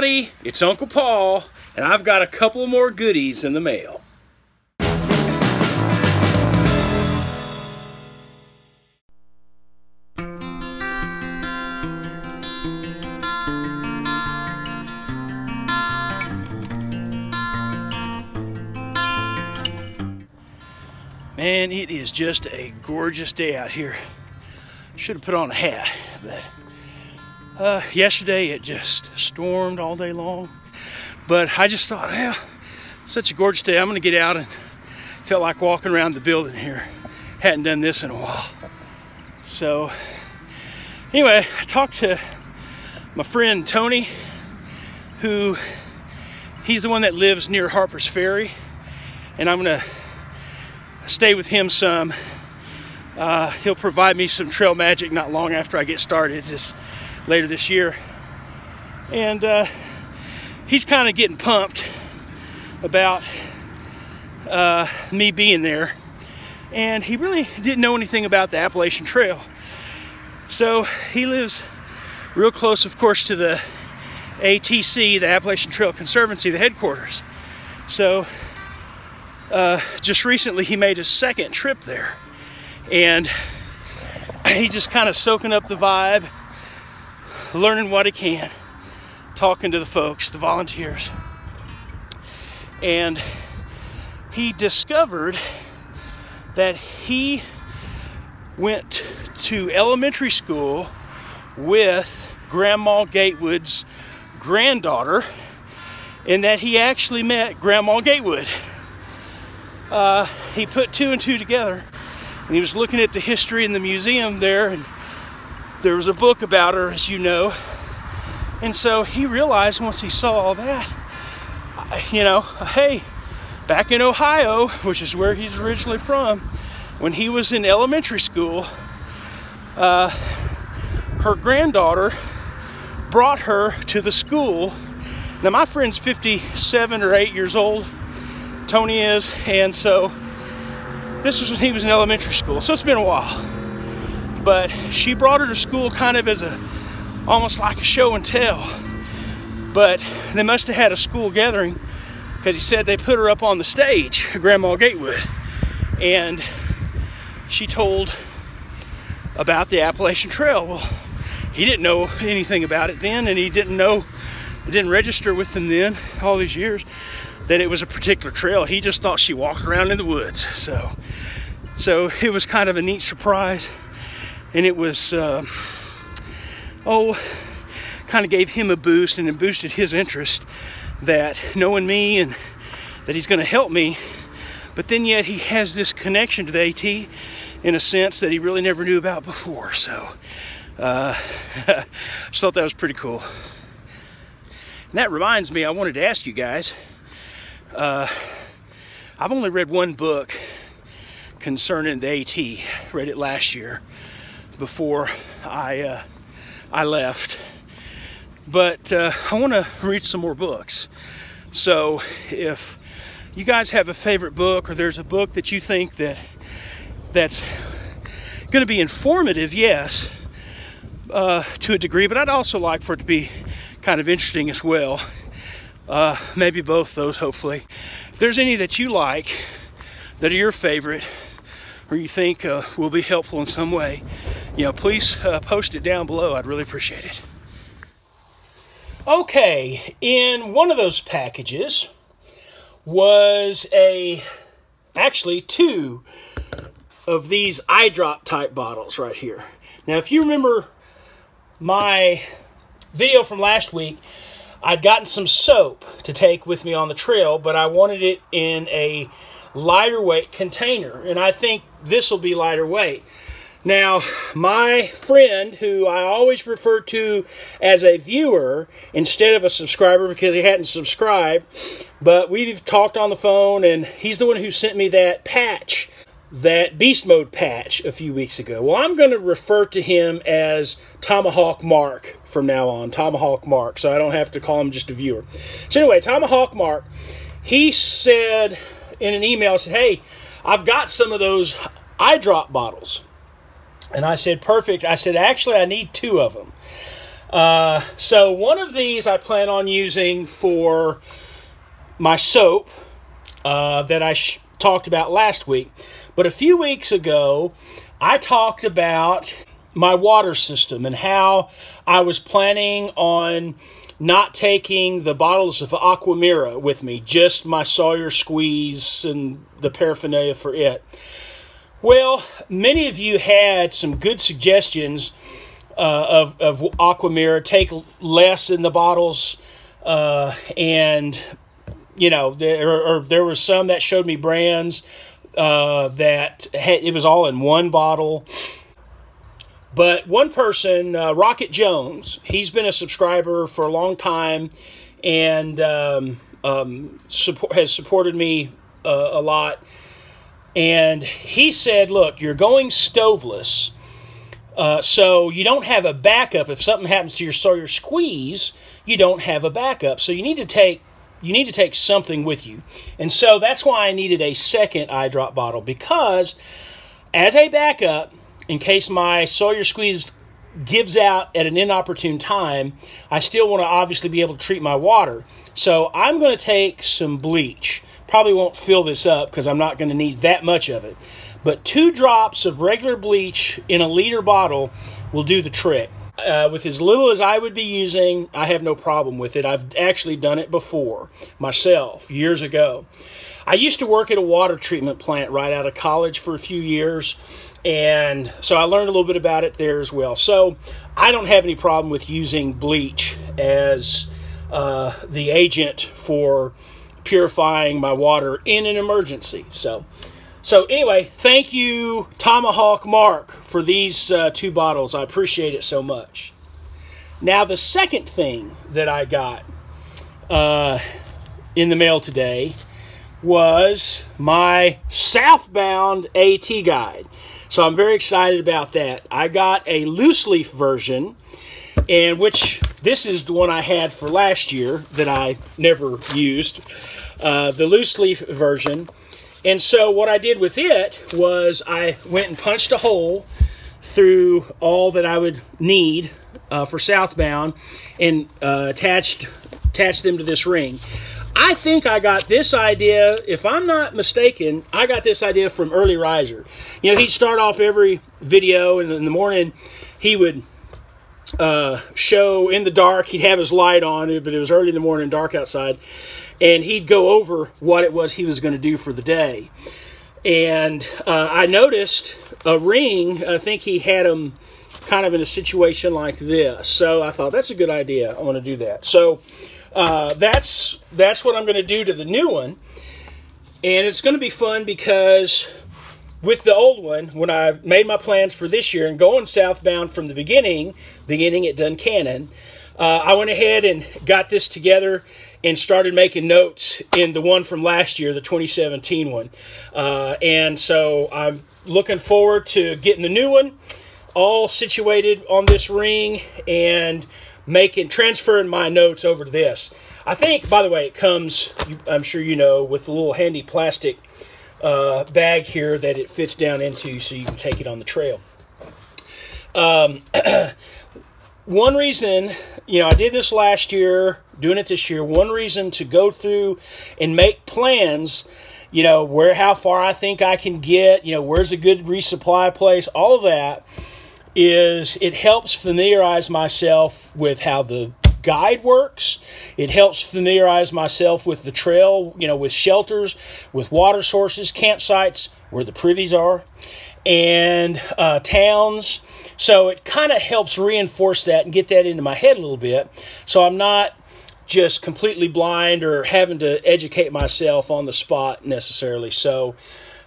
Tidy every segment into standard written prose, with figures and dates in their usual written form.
Howdy, it's Uncle Paul, and I've got a couple more goodies in the mail. Man, it is just a gorgeous day out here. Should have put on a hat, but yesterday it just stormed all day long. But I just thought, yeah, such a gorgeous day. I'm gonna get out, and felt like walking around the building here. Hadn't done this in a while. So anyway, I talked to my friend Tony, who he's the one that lives near Harper's Ferry, and I'm gonna stay with him some. He'll provide me some trail magic not long after I get started, just later this year. And he's kind of getting pumped about me being there. And he really didn't know anything about the Appalachian Trail. So he lives real close, of course, to the A.T.C, the Appalachian Trail Conservancy, the headquarters. So just recently he made his second trip there, and he's just kind of soaking up the vibe, learning what he can, talking to the folks, the volunteers. And he discovered that he went to elementary school with Grandma Gatewood's granddaughter, and that he actually met Grandma Gatewood. He put two and two together, and he was looking at the history in the museum there, and there was a book about her, as you know. And so he realized once he saw all that, you know, hey, back in Ohio, which is where he's originally from, when he was in elementary school, her granddaughter brought her to the school. Now my friend's 57 or 8 years old, Tony is, and so this was when he was in elementary school, so it's been a while. But she brought her to school kind of as almost like a show and tell. But they must have had a school gathering, because he said they put her up on the stage, Grandma Gatewood, and she told about the Appalachian Trail. Well, he didn't know anything about it then, and he didn't register with them then, all these years, that it was a particular trail. He just thought she walked around in the woods. So it was kind of a neat surprise, and it was kind of gave him a boost, and it boosted his interest, that knowing me and that he's going to help me, but then yet he has this connection to the AT in a sense that he really never knew about before. So I just thought that was pretty cool. And that reminds me, I wanted to ask you guys, I've only read one book concerning the AT. Read it last year before I left, but I want to read some more books. So if you guys have a favorite book, or there's a book that you think that's going to be informative, yes, to a degree, but I'd also like for it to be kind of interesting as well. Maybe both those, hopefully. If there's any that you like, that are your favorite, or you think will be helpful in some way, you know, please post it down below. I'd really appreciate it. Okay, in one of those packages was actually two of these eye drop type bottles right here. Now, if you remember my video from last week, I'd gotten some soap to take with me on the trail, but I wanted it in a lighter weight container, and I think this will be lighter weight. Now, my friend, who I always refer to as a viewer instead of a subscriber because he hadn't subscribed, but we've talked on the phone, and he's the one who sent me that patch, that Beast Mode patch, a few weeks ago. Well, I'm going to refer to him as Tomahawk Mark from now on, Tomahawk Mark, so I don't have to call him just a viewer. So anyway, Tomahawk Mark, he said in an email, said, hey, I've got some of those eye drop bottles. And I said, perfect. I said, actually, I need two of them. So one of these I plan on using for my soap that I talked about last week. But a few weeks ago, I talked about my water system and how I was planning on not taking the bottles of Aquamira with me, just my Sawyer Squeeze and the paraphernalia for it. Well, many of you had some good suggestions of Aquamira. Take less in the bottles, and you know, there were some that showed me brands that it was all in one bottle. But one person, Rocket Jones, he's been a subscriber for a long time and has supported me a lot. And he said, look, you're going stoveless, so you don't have a backup. If something happens to your Sawyer Squeeze, you don't have a backup. So you need to take something with you. And so that's why I needed a second eye drop bottle, because as a backup, in case my Sawyer Squeeze gives out at an inopportune time, I still want to obviously be able to treat my water. So I'm going to take some bleach. Probably won't fill this up because I'm not going to need that much of it. But 2 drops of regular bleach in a liter bottle will do the trick. With as little as I would be using, I have no problem with it. I've actually done it before myself years ago. I used to work at a water treatment plant right out of college for a few years, and so I learned a little bit about it there as well. So I don't have any problem with using bleach as the agent for purifying my water in an emergency. So anyway, thank you, Tomahawk Mark, for these 2 bottles. I appreciate it so much. Now, the second thing that I got in the mail today was my southbound AT guide. So I'm very excited about that. I got a loose leaf version, and which this is the one I had for last year that I never used, the loose leaf version. And so what I did with it was I went and punched a hole through all that I would need for southbound and attached them to this ring. I think I got this idea, if I'm not mistaken, I got this idea from Early Riser. You know, he'd start off every video, and in the morning he would show in the dark. He'd have his light on, but it was early in the morning, dark outside, and he'd go over what it was he was going to do for the day. And I noticed a ring. I think he had them kind of in a situation like this. So I thought, that's a good idea. I want to do that. So that's what I'm going to do to the new one. And it's going to be fun because with the old one, when I made my plans for this year and going southbound from the beginning at Duncannon, I went ahead and got this together and started making notes in the one from last year, the 2017 one. And so I'm looking forward to getting the new one all situated on this ring and transferring my notes over to this. I think, by the way, it comes, I'm sure you know, with a little handy plastic bag here that it fits down into so you can take it on the trail. One reason, I did this last year, doing it this year, one reason to go through and make plans, how far I think I can get, where's a good resupply place, all of that, is it helps familiarize myself with how the guide works. It helps familiarize myself with the trail, with shelters, with water sources, campsites, where the privies are, and towns. So it kind of helps reinforce that and get that into my head a little bit, so I'm not just completely blind or having to educate myself on the spot necessarily. So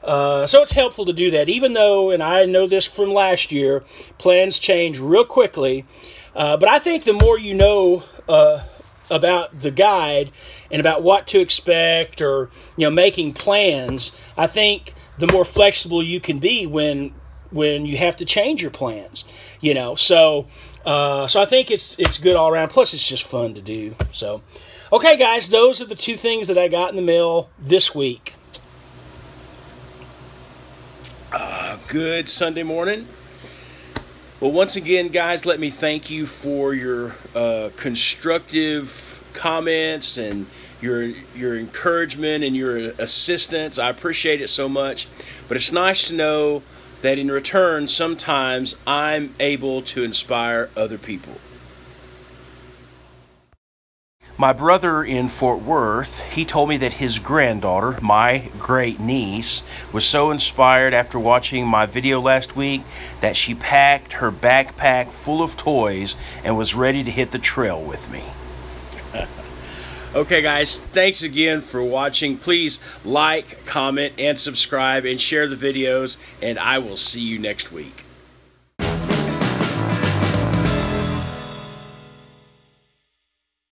it's helpful to do that, even though, and I know this from last year, plans change real quickly. But I think the more you know about the guide and about what to expect, or making plans, I think the more flexible you can be when you have to change your plans. So I think it's good all around. Plus, it's just fun to do. So, okay, guys, those are the 2 things that I got in the mail this week. Good Sunday morning. Well, once again, guys, let me thank you for your constructive comments and your encouragement and your assistance. I appreciate it so much. But it's nice to know that in return, sometimes I'm able to inspire other people. My brother in Fort Worth, he told me that his granddaughter, my great niece, was so inspired after watching my video last week that she packed her backpack full of toys and was ready to hit the trail with me. Okay, guys, thanks again for watching. Please like, comment, and subscribe, and share the videos, and I will see you next week.